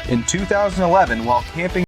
In 2011, while camping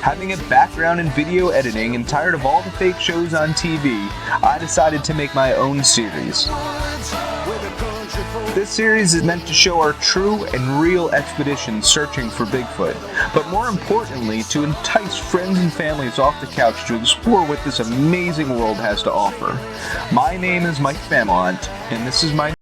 having a background in video editing and tired of all the fake shows on TV, I decided to make my own series. This series is meant to show our true and real expeditions searching for Bigfoot, but more importantly, to entice friends and families off the couch to explore what this amazing world has to offer. My name is Mike Familant, and this is my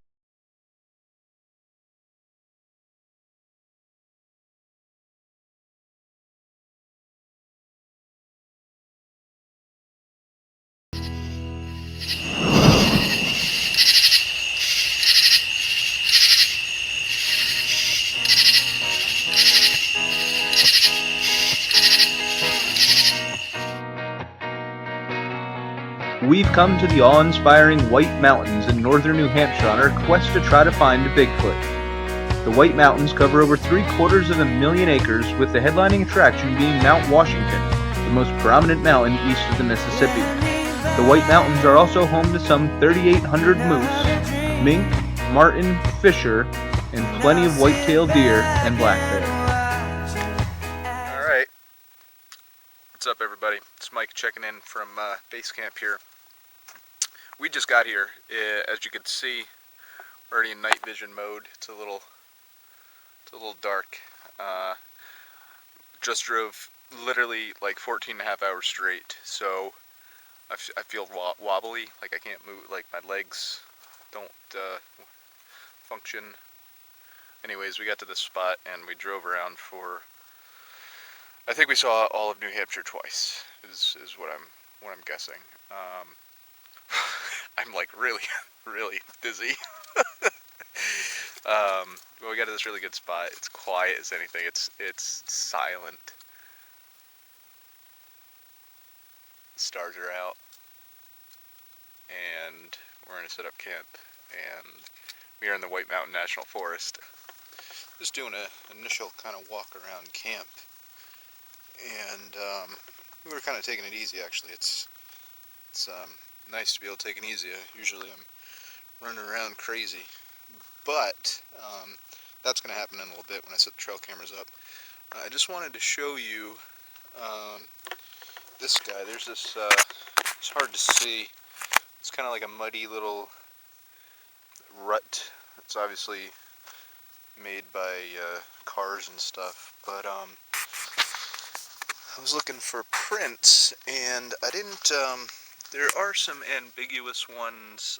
We've come to the awe-inspiring White Mountains in northern New Hampshire on our quest to try to find a Bigfoot. The White Mountains cover over 750,000 acres, with the headlining attraction being Mount Washington, the most prominent mountain east of the Mississippi. The White Mountains are also home to some 3,800 moose, mink, marten, fisher, and plenty of white-tailed deer and black bear. Alright, what's up everybody? It's Mike checking in from base camp here. We just got here. As you can see, we're already in night vision mode. It's a little dark. Just drove literally like 14 and a half hours straight, so I feel wobbly, like I can't move, like my legs don't function. Anyways, we got to this spot and we drove around for, I think we saw all of New Hampshire twice, is what I'm guessing. I'm like really dizzy. Well, we got to this really good spot. It's quiet as anything. It's silent. The stars are out, and we're gonna set up camp. And we are in the White Mountain National Forest. Just doing an initial kind of walk around camp, and we were kind of taking it easy. Actually, it's nice to be able to take it easy. Usually I'm running around crazy, but that's going to happen in a little bit when I set the trail cameras up. I just wanted to show you this guy. There's this, it's hard to see, it's kind of like a muddy little rut. It's obviously made by cars and stuff, but I was looking for prints, and I didn't, there are some ambiguous ones.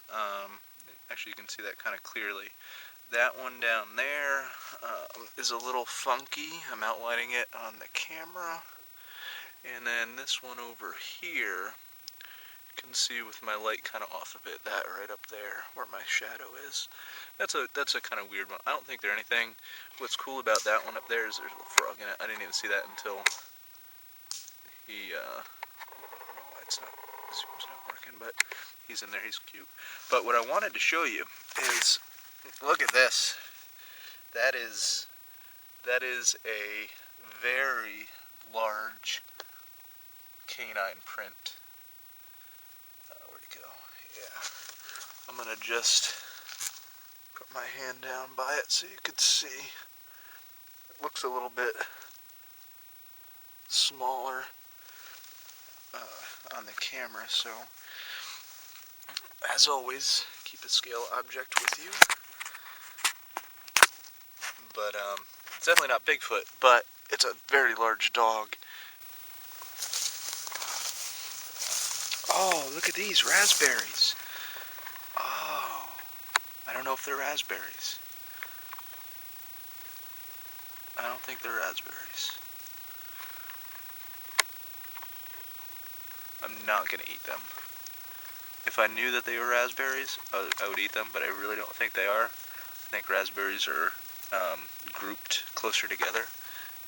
Actually, you can see that kind of clearly. That one down there is a little funky. I'm outlining it on the camera. And then this one over here, you can see with my light kind of off of it, that right up there where my shadow is. That's a kind of weird one. I don't think they're anything. What's cool about that one up there is there's a little frog in it. I didn't even see that until he, I don't know why it's not working, but he's in there, he's cute. But what I wanted to show you is, look at this. That is a very large canine print. Where'd it go? Yeah. I'm gonna just put my hand down by it so you can see. It looks a little bit smaller on the camera, so as always, keep a scale object with you. But it's definitely not Bigfoot, but it's a very large dog. Oh, look at these raspberries. Oh, I don't know if they're raspberries. I don't think they're raspberries. I'm not gonna eat them. If I knew that they were raspberries, I would eat them, but I really don't think they are. I think raspberries are grouped closer together.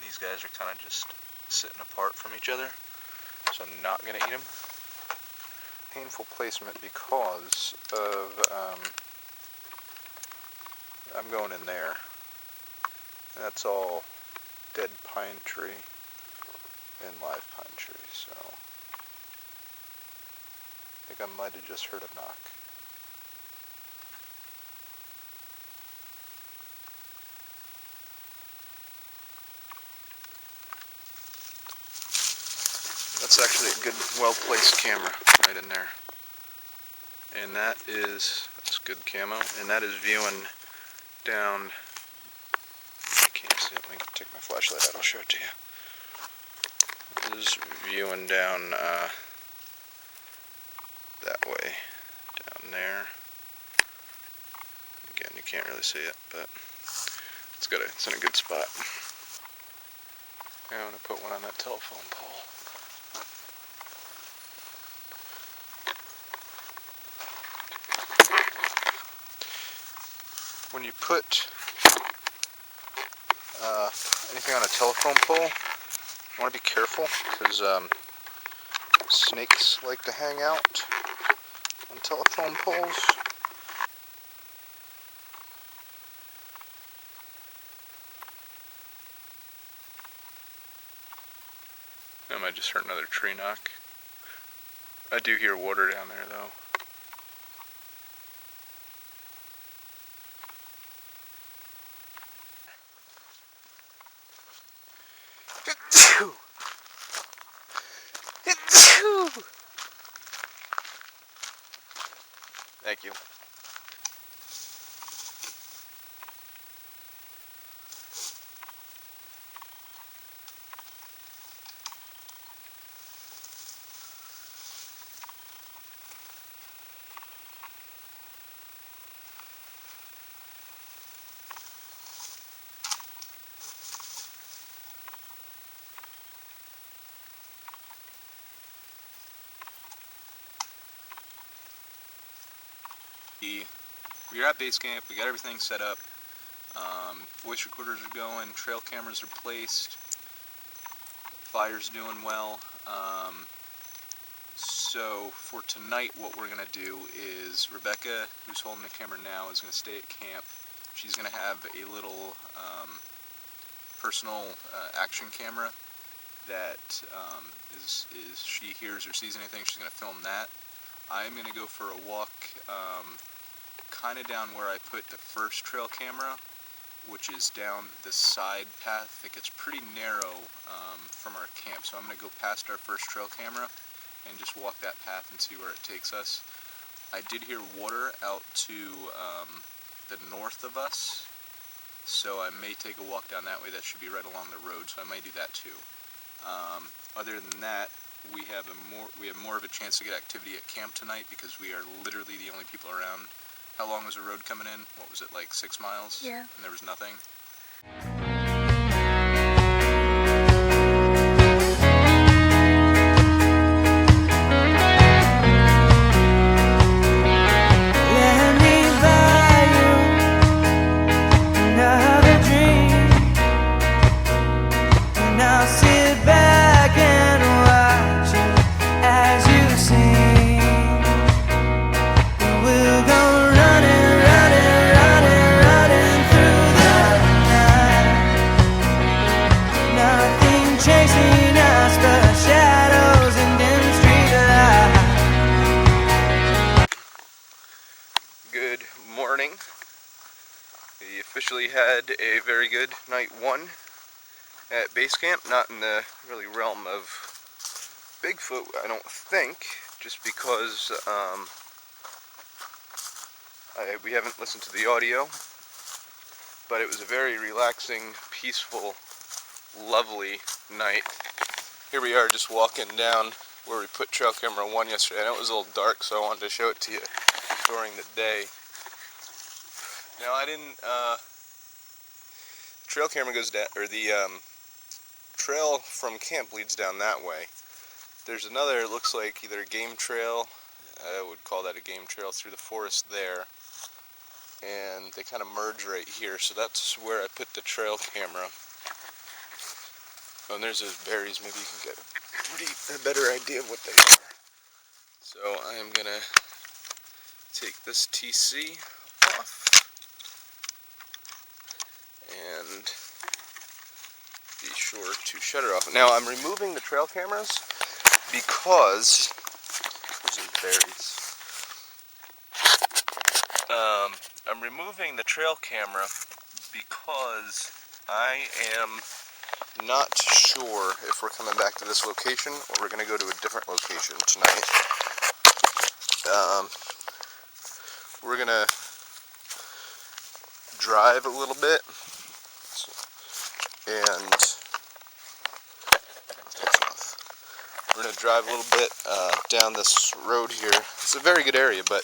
These guys are kind of just sitting apart from each other. so I'm not going to eat them. Painful placement because of, I'm going in there. That's all dead pine tree and live pine tree, so I think I might have just heard a knock. That's actually a good, well-placed camera right in there. And that's good camo, and that is viewing down, I can't see it, let me take my flashlight out, I'll show it to you. This is viewing down that way, down there. Again, you can't really see it, but it's in a good spot. I'm going to put one on that telephone pole. When you put anything on a telephone pole, you want to be careful because snakes like to hang out on telephone poles. I might just heard another tree knock. I do hear water down there though. Thank you. We're at base camp, we got everything set up, voice recorders are going, trail cameras are placed, fire's doing well. So for tonight what we're going to do is Rebecca, who's holding the camera now, is going to stay at camp. She's going to have a little personal action camera that is she hears or sees anything, she's going to film that. I'm going to go for a walk kind of down where I put the first trail camera, which is down the side path that gets pretty narrow from our camp. So I'm going to go past our first trail camera and just walk that path and see where it takes us. I did hear water out to the north of us, so I may take a walk down that way. That should be right along the road, so I may do that too. Other than that, we have more of a chance to get activity at camp tonight because we are literally the only people around. How long was the road coming in? What was it, like 6 miles? Yeah. And there was nothing? Good morning. We officially had a very good night one at base camp, not in the really realm of Bigfoot, I don't think, just because we haven't listened to the audio, but it was a very relaxing, peaceful, lovely night. Here we are just walking down where we put trail camera 1 yesterday. I know it was a little dark, so I wanted to show it to you during the day. Now I didn't, trail camera goes down, or the trail from camp leads down that way. There's another, it looks like either a game trail, I would call that a game trail, through the forest there. And they kind of merge right here, so that's where I put the trail camera. Oh, and there's those berries. Maybe you can get a better idea of what they are. So I am gonna take this TC off and be sure to shut it off. Now I'm removing the trail cameras because there's these berries. I'm removing the trail camera because I am not sure if we're coming back to this location or we're going to go to a different location tonight. We're going to drive a little bit and we're going to drive a little bit down this road here. It's a very good area, but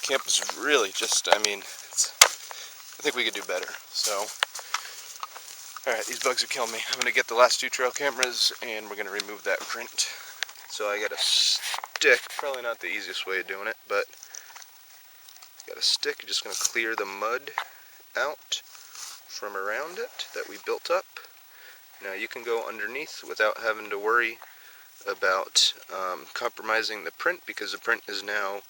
camp is really just, I think we could do better. So, alright, these bugs are killing me. I'm going to get the last 2 trail cameras and we're going to remove that print. So I got a stick, probably not the easiest way of doing it, but got a stick. You're just going to clear the mud out from around it that we built up. Now you can go underneath without having to worry about compromising the print, because the print is now,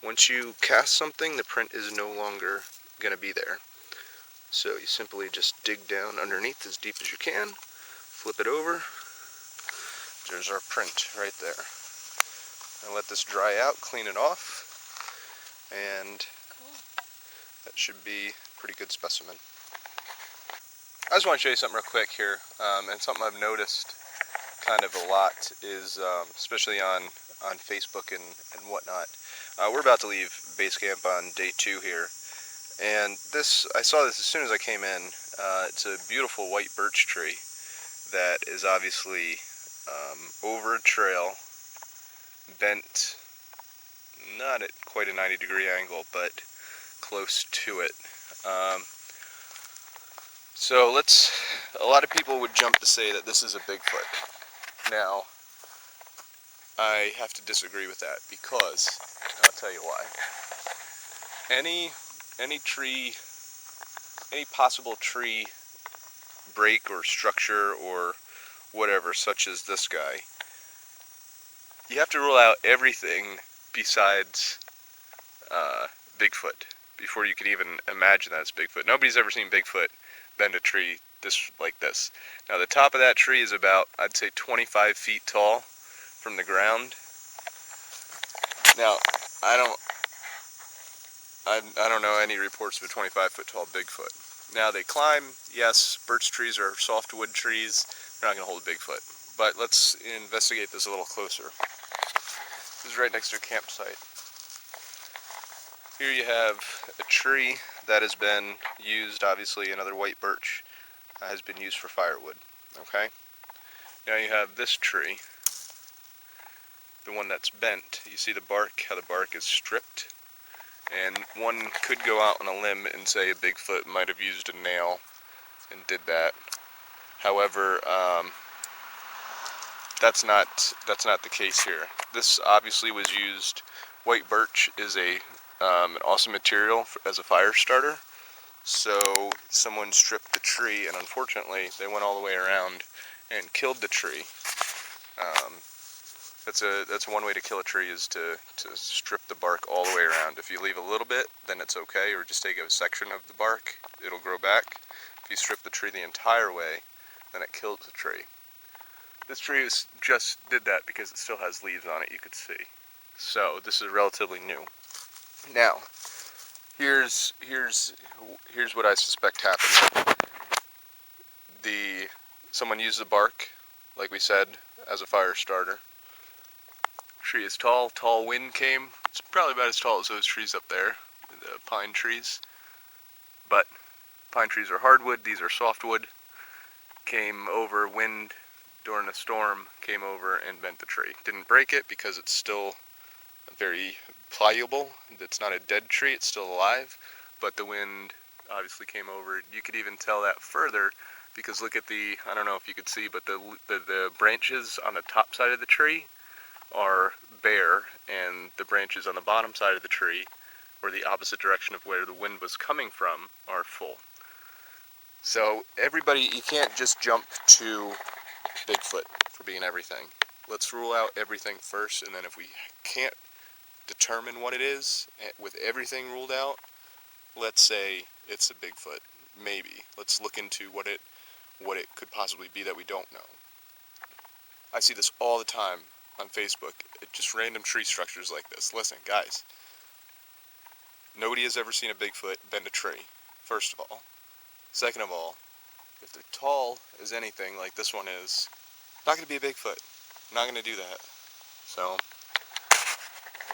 once you cast something, the print is no longer going to be there. So you simply just dig down underneath as deep as you can, flip it over, there's our print right there. Now let this dry out, clean it off, and that should be a pretty good specimen. I just want to show you something real quick here, and something I've noticed kind of a lot is, especially on Facebook and whatnot. We're about to leave base camp on day 2 here, and I saw this as soon as I came in. It's a beautiful white birch tree that is obviously over a trail, bent, not at quite a 90-degree angle, but close to it. So a lot of people would jump to say that this is a Bigfoot. Now, I have to disagree with that because, I'll tell you why. Any possible tree break or structure or whatever, such as this guy, you have to rule out everything besides Bigfoot before you can even imagine that it's Bigfoot. Nobody's ever seen Bigfoot bend a tree like this. Now the top of that tree is about, I'd say, 25 feet tall from the ground. Now I don't know any reports of a 25-foot tall Bigfoot. Now they climb, yes, birch trees are softwood trees, they're not going to hold a Bigfoot. But let's investigate this a little closer. This is right next to a campsite. Here you have a tree that has been used, obviously another white birch has been used for firewood, okay? Now you have this tree, the one that's bent. You see the bark, how the bark is stripped? And one could go out on a limb and say a Bigfoot might have used a nail and did that. However, that's not the case here. This obviously was used. White birch is an awesome material as a fire starter. So someone stripped the tree, and unfortunately they went all the way around and killed the tree. That's one way to kill a tree, is to strip the bark all the way around. If you leave a little bit, then it's okay, or just take a section of the bark, it'll grow back. If you strip the tree the entire way, then it kills the tree. This tree just did that because it still has leaves on it, you could see. So this is relatively new. Now, here's what I suspect happened. Someone used the bark, like we said, as a fire starter. Tree is tall wind came. It's probably about as tall as those trees up there, the pine trees. But pine trees are hardwood, these are softwood. Came over, wind during a storm came over and bent the tree. Didn't break it because it's still very pliable. It's not a dead tree, it's still alive, but the wind obviously came over. You could even tell that further because look at I don't know if you could see, but the branches on the top side of the tree are bare, and the branches on the bottom side of the tree, or the opposite direction of where the wind was coming from, are full. So everybody, you can't just jump to Bigfoot for being everything. Let's rule out everything first, and then if we can't determine what it is, with everything ruled out, let's say it's a Bigfoot. Maybe. Let's look into what it could possibly be that we don't know. I see this all the time on Facebook. Just random tree structures like this. Listen, guys. Nobody has ever seen a Bigfoot bend a tree, first of all. Second of all, if they're tall as anything, like this one is, not going to be a Bigfoot. Not going to do that. So,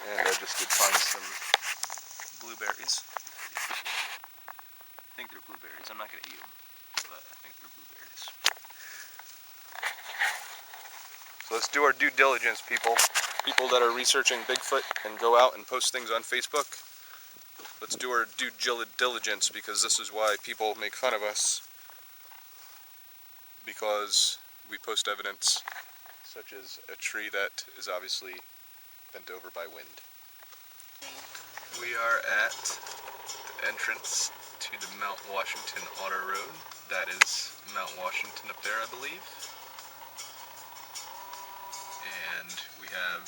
and I just did find some blueberries. I think they're blueberries. I'm not going to eat them, but I think they're blueberries. So let's do our due diligence, people. People that are researching Bigfoot and go out and post things on Facebook. Let's do our due diligence, because this is why people make fun of us. Because we post evidence such as a tree that is obviously bent over by wind. We are at the entrance to the Mount Washington Auto Road. That is Mount Washington up there, I believe. And we have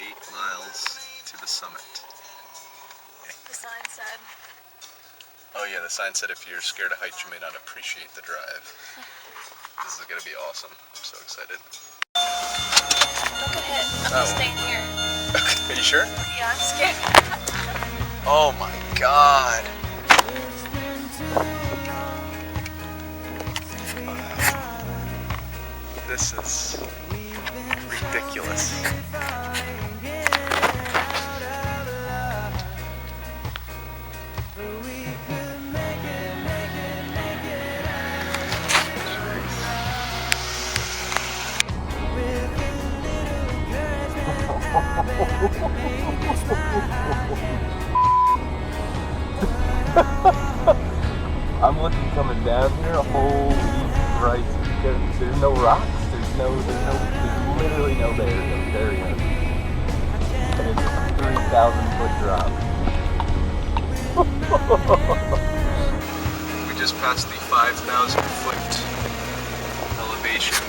8 miles to the summit. The sign said. Oh yeah, the sign said if you're scared of heights, you may not appreciate the drive. This is gonna be awesome. I'm so excited. Don't get hit. I'm just staying here. Are you sure? Yeah, I'm scared. Oh my god. This is ridiculous. I'm looking coming down here, holy Christ, there's no rocks, there's literally no barrier. And it's a 3,000 foot drop. We just passed the 5,000 foot elevation,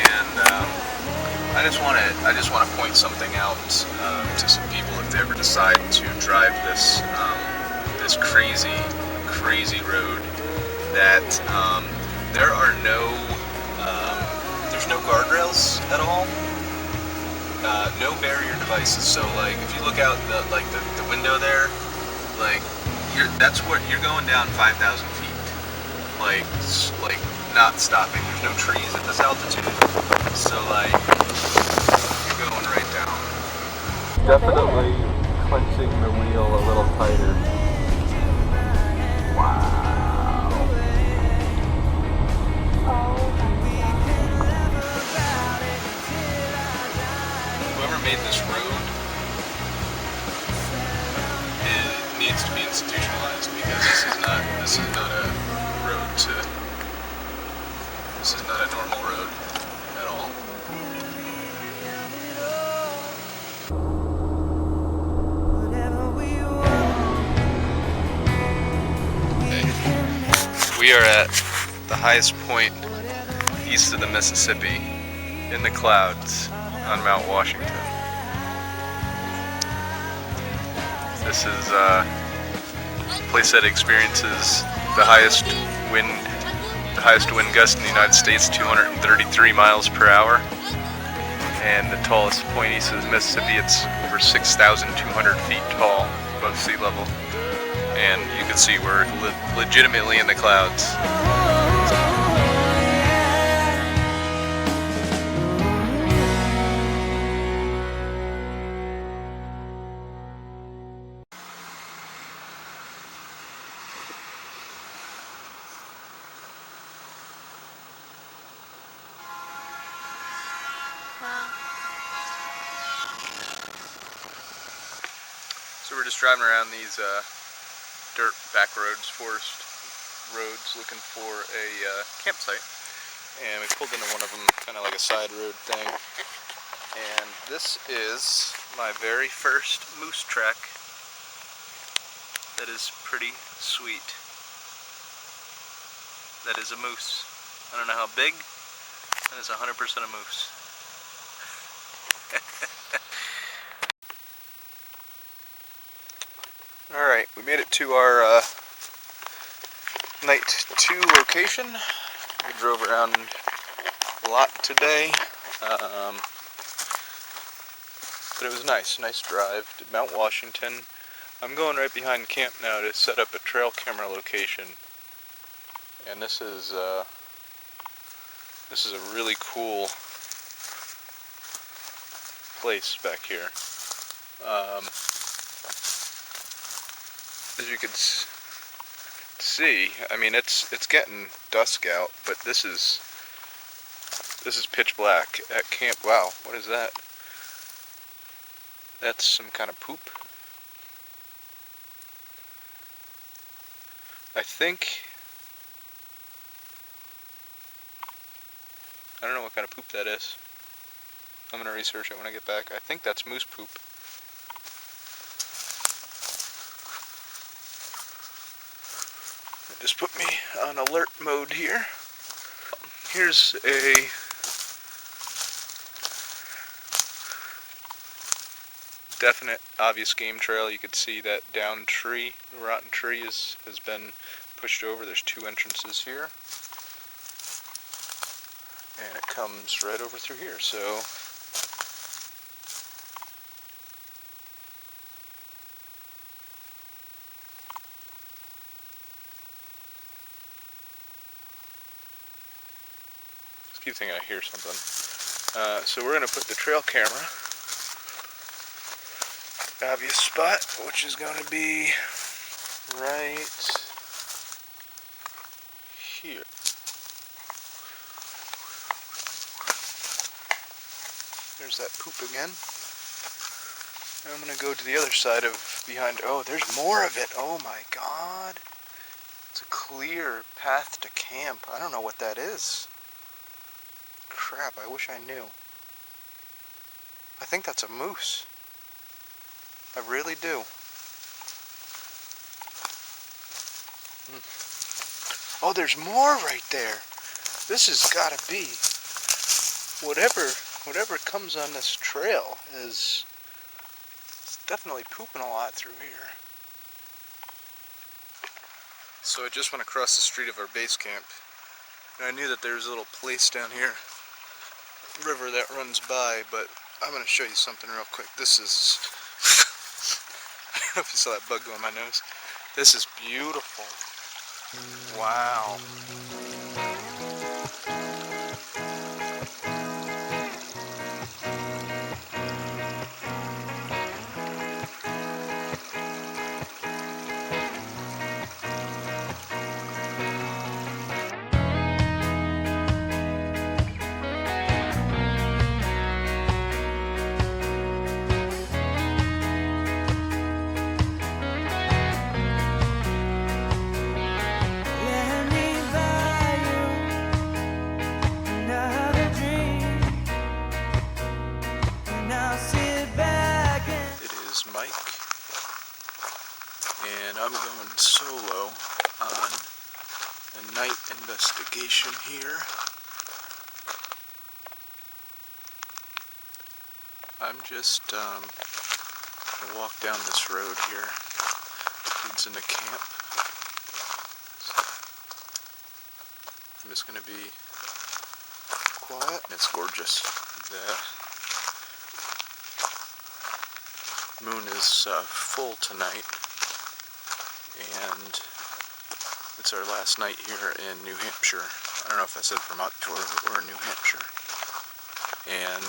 and I just want to point something out to some people if they ever decide to drive this this crazy road. That there are there's no guardrails at all, no barrier devices. So like if you look out the window there, like that's what you're going down 5,000 feet, like not stopping. There's no trees at this altitude, so like you're going right down. Definitely clenching the wheel a little tighter. Wow. Whoever made this road, it needs to be institutionalized, because this is not a road this is not a normal road at all. Okay. We are at the highest point east of the Mississippi, in the clouds on Mount Washington. This is a place that experiences the highest wind gust in the United States, 233 miles per hour. And the tallest point east of the Mississippi, it's over 6,200 feet tall above sea level. And you can see we're legitimately in the clouds. So we're just driving around these dirt back roads, forest roads, looking for a campsite. And we pulled into one of them, kind of like a side road thing. And this is my very first moose track. That is pretty sweet. That is a moose. I don't know how big, That is 100% a moose. Alright, we made it to our night 2 location. We drove around a lot today, but it was nice drive to Mount Washington. I'm going right behind camp now to set up a trail camera location, and this is a really cool place back here. As you can see, I mean it's getting dusk out, but this is pitch black at camp. Wow, what is that? That's some kind of poop. I don't know what kind of poop that is. I'm gonna research it when I get back. I think that's moose poop. It just put me on alert mode here. Here's a definite, obvious game trail. You could see that downed tree, the rotten tree has been pushed over. There's 2 entrances here, and it comes right over through here. So I keep thinking I hear something. So we're going to put the trail camera, obvious spot, which is going to be right here. There's that poop again. And I'm going to go to the other side of behind. Oh, there's more of it. Oh my god. It's a clear path to camp. I don't know what that is. Crap, I wish I knew. I think that's a moose. I really do. Oh, there's more right there. This has got to be whatever comes on this trail is definitely pooping a lot through here. So I just went across the street of our base camp, and I knew that there was a little place down here, river that runs by, but I'm going to show you something real quick. This is, I don't know if you saw that bug go in my nose. This is beautiful. Wow. Mike, and I'm going solo on a night investigation here. I'm just gonna walk down this road here. It leads into camp. I'm just gonna be quiet. It's gorgeous. The moon is full tonight, and it's our last night here in New Hampshire. I don't know if I said Vermont or New Hampshire, and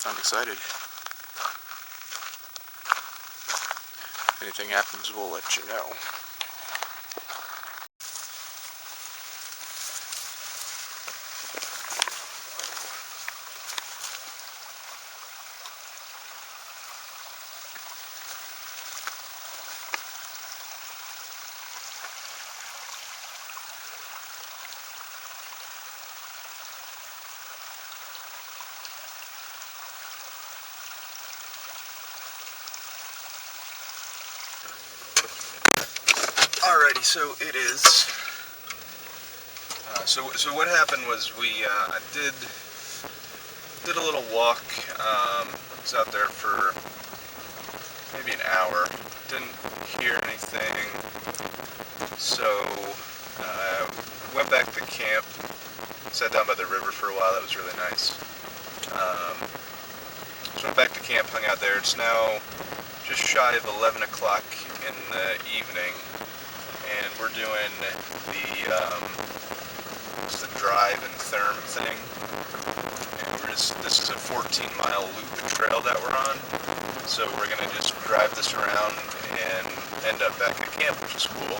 I'm excited. If anything happens, we'll let you know. Alrighty, so it is So what happened was I did a little walk. Was out there for maybe an hour. Didn't hear anything. So went back to camp. Sat down by the river for a while. That was really nice. So went back to camp, hung out there. It's now just shy of 11 o'clock in the evening, and we're doing it's the drive and therm thing. And this is a 14-mile loop trail that we're on. So we're gonna just drive this around and end up back at camp, which is cool.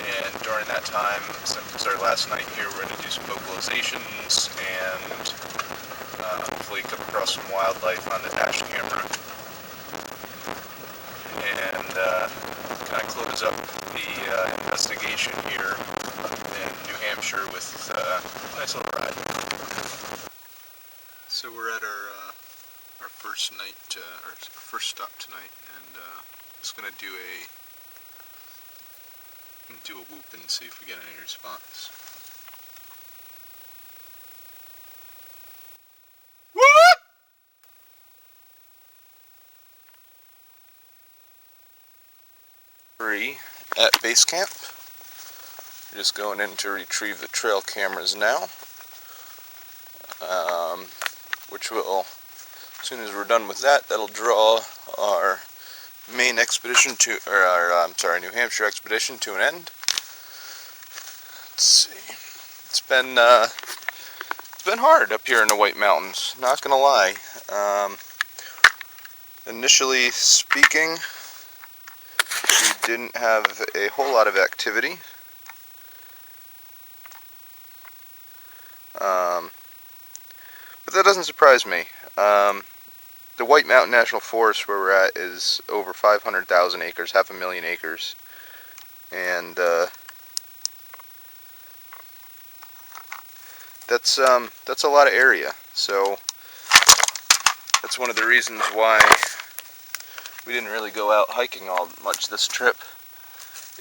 And during that time, since it's our last night here, we're gonna do some vocalizations and hopefully come across some wildlife on the dash camera. And kind of close up the investigation here in New Hampshire with a nice little ride. So we're at our first night, our first stop tonight, and just gonna do a whoop and see if we get any response. Whoop! At base camp. We're just going in to retrieve the trail cameras now, which will, as soon as we're done with that, that'll draw our main expedition to, or our, New Hampshire expedition to an end. Let's see. It's been hard up here in the White Mountains, not gonna lie. Initially speaking, we didn't have a whole lot of activity. But that doesn't surprise me. The White Mountain National Forest where we're at is over 500,000 acres, 500,000 acres. And that's a lot of area. So that's one of the reasons why we didn't really go out hiking all much this trip,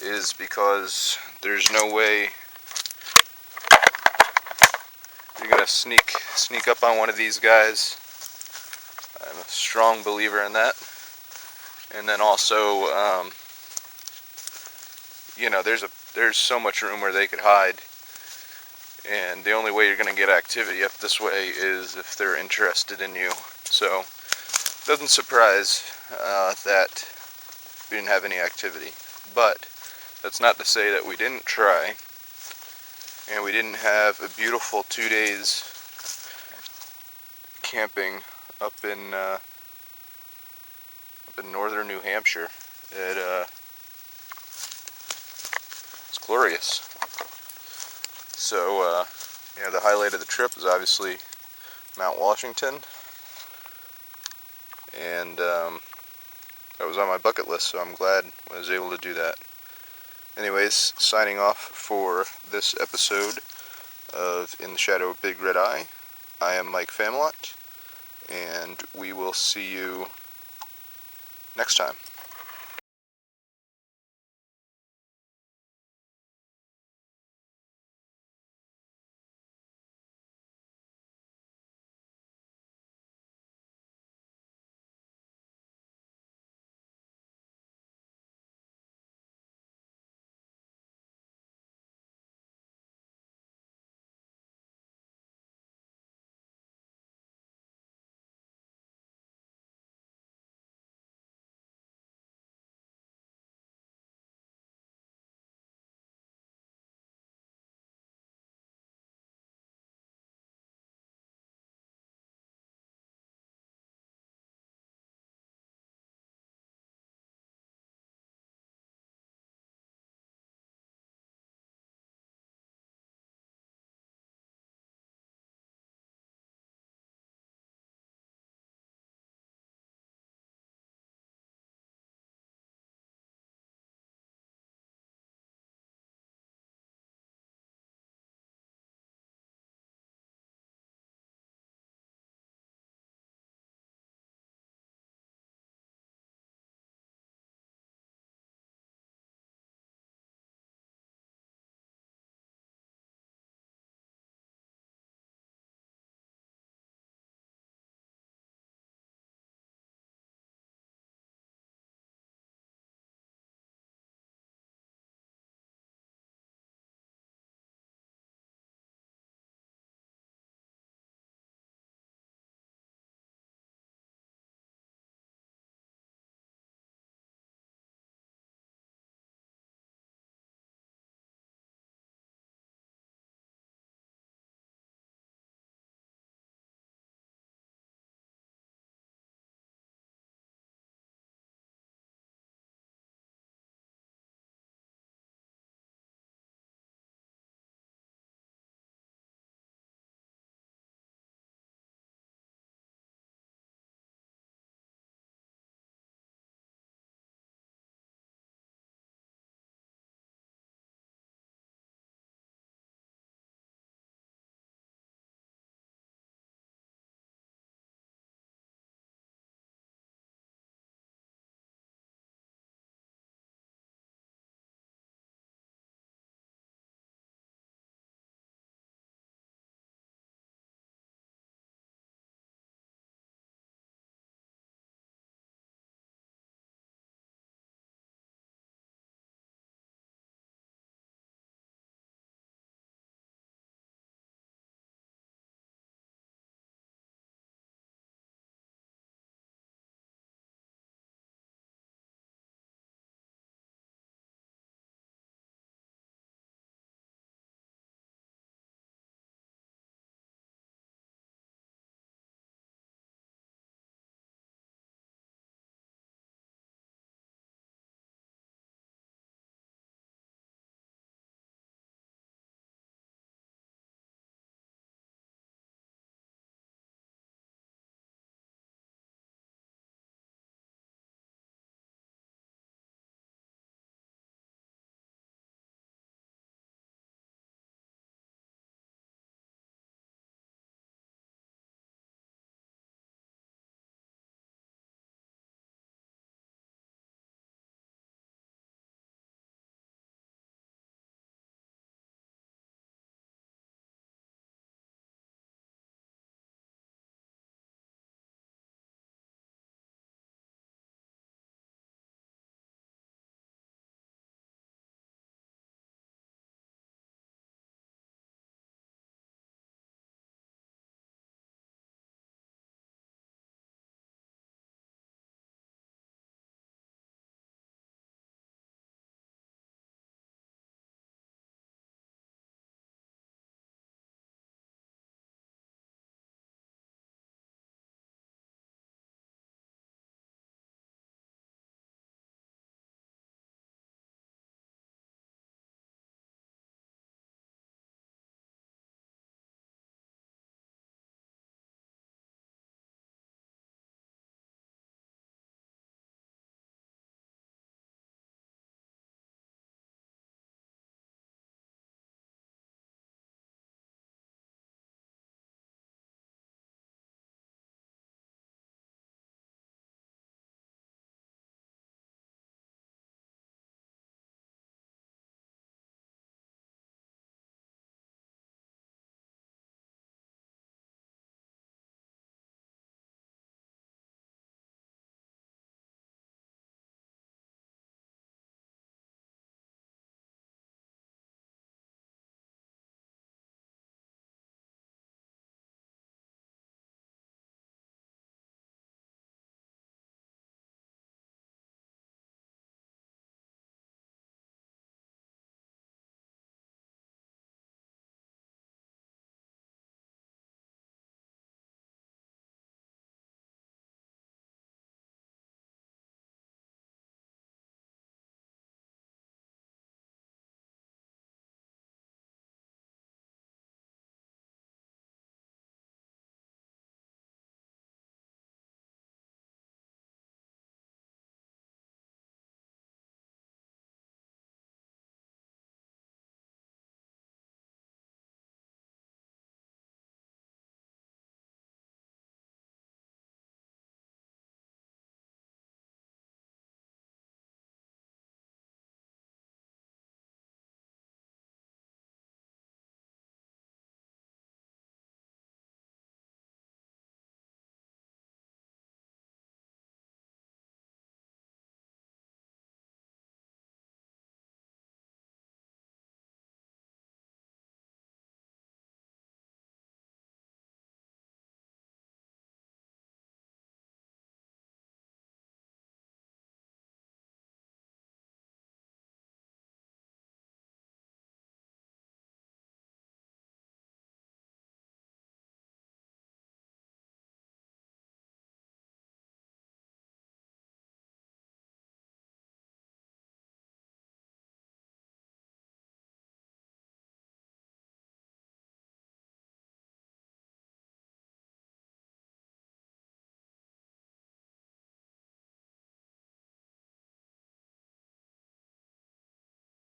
is because there's no way you're gonna sneak up on one of these guys. I'm a strong believer in that. And then also, there's so much room where they could hide, and the only way you're gonna get activity up this way is if they're interested in you. So it doesn't surprise that we didn't have any activity, but that's not to say that we didn't try. And we didn't have a beautiful 2 days camping up in northern New Hampshire. It's glorious. So the highlight of the trip is obviously Mount Washington, and that was on my bucket list, so I'm glad I was able to do that. Anyways, signing off for this episode of In the Shadow of Big Red Eye. I am Mike Familant, and we will see you next time.